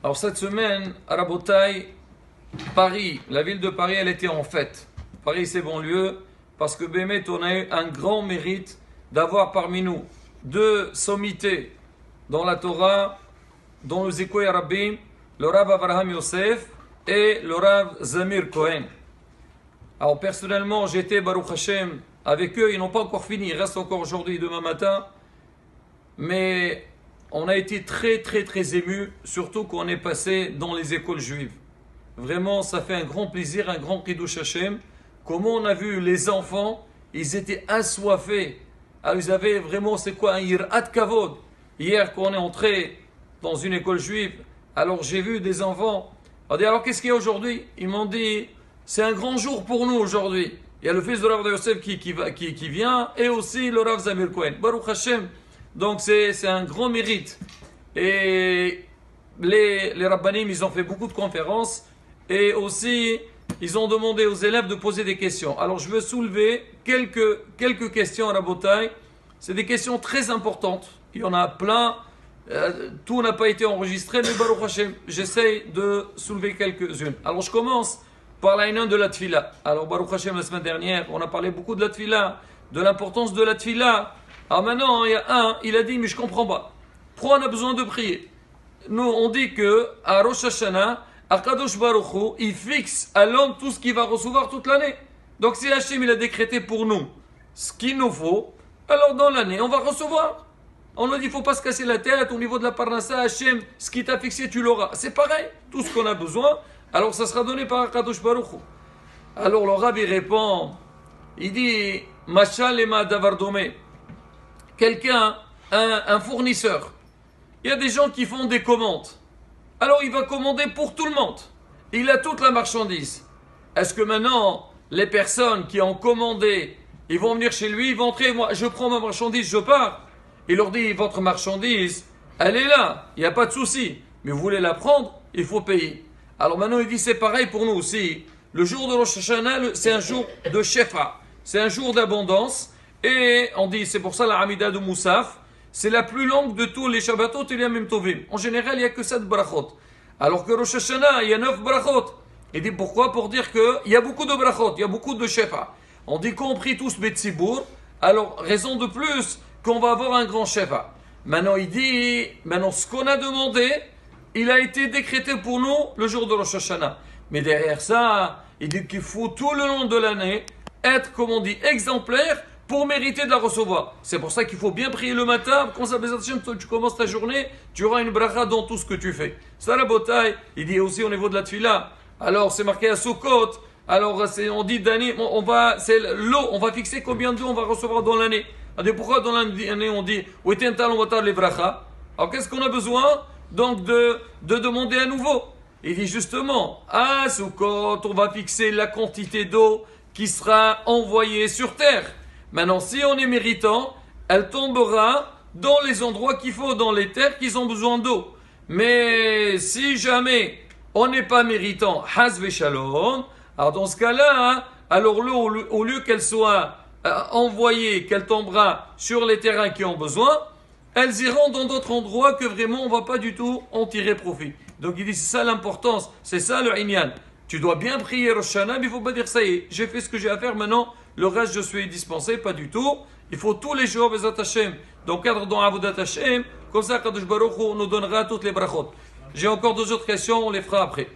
Alors cette semaine, à Rabotaï, Paris, la ville de Paris, elle était en fête. Paris, c'est bon lieu, parce que Bémet, on a eu un grand mérite d'avoir parmi nous deux sommités dans la Torah, dont le Zikoy Rabbim, le Rav Avraham Yosef et le Rav Zamir Cohen. Alors personnellement, j'étais Baruch Hashem avec eux, ils n'ont pas encore fini, il reste encore aujourd'hui et demain matin, mais on a été très émus, surtout quand on est passé dans les écoles juives. Vraiment, ça fait un grand plaisir, un grand Kiddush Hashem. Comment on a vu les enfants, ils étaient assoiffés. Alors ils avaient vraiment, c'est quoi, un Yirat Kavod. Hier, quand on est entré dans une école juive, alors j'ai vu des enfants. On a dit, alors qu'est-ce qu'il y a aujourd'hui? Ils m'ont dit, c'est un grand jour pour nous aujourd'hui. Il y a le fils de Rav Yosef qui vient, et aussi le Rav Zamir Cohen. Baruch Hashem. Donc c'est un grand mérite. Et les Rabbanim, ils ont fait beaucoup de conférences. Et aussi, ils ont demandé aux élèves de poser des questions. Alors je veux soulever quelques questions à la Rabotaï. C'est des questions très importantes. Il y en a plein. Tout n'a pas été enregistré, mais Baruch Hashem, j'essaye de soulever quelques-unes. Alors je commence par l'aïnan de la Tfila. Alors Baruch Hashem, la semaine dernière, on a parlé beaucoup de la Tfila, de l'importance de la Tfila. Alors maintenant, il y a un, il a dit, mais je ne comprends pas. Pourquoi on a besoin de prier? Nous, on dit que à Rosh Hashanah, Akadosh Baruch Hu, il fixe à l'homme tout ce qu'il va recevoir toute l'année. Donc si Hachem, il a décrété pour nous ce qu'il nous faut, alors dans l'année, on va recevoir. On nous dit, il ne faut pas se casser la tête au niveau de la parnassa, Hachem, ce qui t'a fixé, tu l'auras. C'est pareil, tout ce qu'on a besoin, alors ça sera donné par Akadosh Baruch Hu. Alors le Rabbi répond, il dit, Machal ema davar domé. Quelqu'un, un fournisseur, il y a des gens qui font des commandes. Alors il va commander pour tout le monde. Il a toute la marchandise. Est-ce que maintenant, les personnes qui ont commandé, ils vont venir chez lui, ils vont entrer, moi je prends ma marchandise, je pars. Il leur dit, votre marchandise, elle est là, il n'y a pas de souci. Mais vous voulez la prendre, il faut payer. Alors maintenant il dit, c'est pareil pour nous aussi. Le jour de Rosh Hashanah, c'est un jour de shefa. C'est un jour d'abondance. Et on dit, c'est pour ça la Hamida de Moussaf, c'est la plus longue de tous les Shabbatot et les Yamim Tovim. En général, il n'y a que 7 brachot. Alors que Rosh Hashanah, il y a 9 brachot. Il dit pourquoi? Pour dire qu'il y a beaucoup de brachot, il y a beaucoup de shefa. On dit compris tous Betsibour, alors raison de plus qu'on va avoir un grand shefa. Maintenant, il dit, maintenant ce qu'on a demandé, il a été décrété pour nous le jour de Rosh Hashanah. Mais derrière ça, il dit qu'il faut tout le long de l'année être, comme on dit, exemplaire pour mériter de la recevoir. C'est pour ça qu'il faut bien prier le matin. Quand ça tu commences ta journée, tu auras une bracha dans tout ce que tu fais. Ça, la botaille, il dit aussi au niveau de la tfila. Alors, c'est marqué à Sukkot. Alors, on dit d'année, c'est l'eau. On va fixer combien d'eau on va recevoir dans l'année. Pourquoi dans l'année on dit, on va tar les bracha. Alors, qu'est-ce qu'on a besoin? Donc, de demander à nouveau. Il dit justement, à Sukkot, on va fixer la quantité d'eau qui sera envoyée sur terre. Maintenant, si on est méritant, elle tombera dans les endroits qu'il faut, dans les terres qui ont besoin d'eau. Mais si jamais on n'est pas méritant, has shalom, alors dans ce cas-là, alors l'eau, au lieu qu'elle soit envoyée, qu'elle tombera sur les terrains qui ont besoin, elles iront dans d'autres endroits que vraiment on ne va pas du tout en tirer profit. Donc il dit, c'est ça l'importance, c'est ça le inyan. Tu dois bien prier Rosh Hashanah, mais il ne faut pas dire ça y est, j'ai fait ce que j'ai à faire maintenant, le reste je suis dispensé, pas du tout. Il faut tous les jours, Bezat Hashem, dans le cadre d'Avodat Hashem, comme ça Kadosh Baruch Hu nous donnera toutes les brachot. J'ai encore 2 autres questions, on les fera après.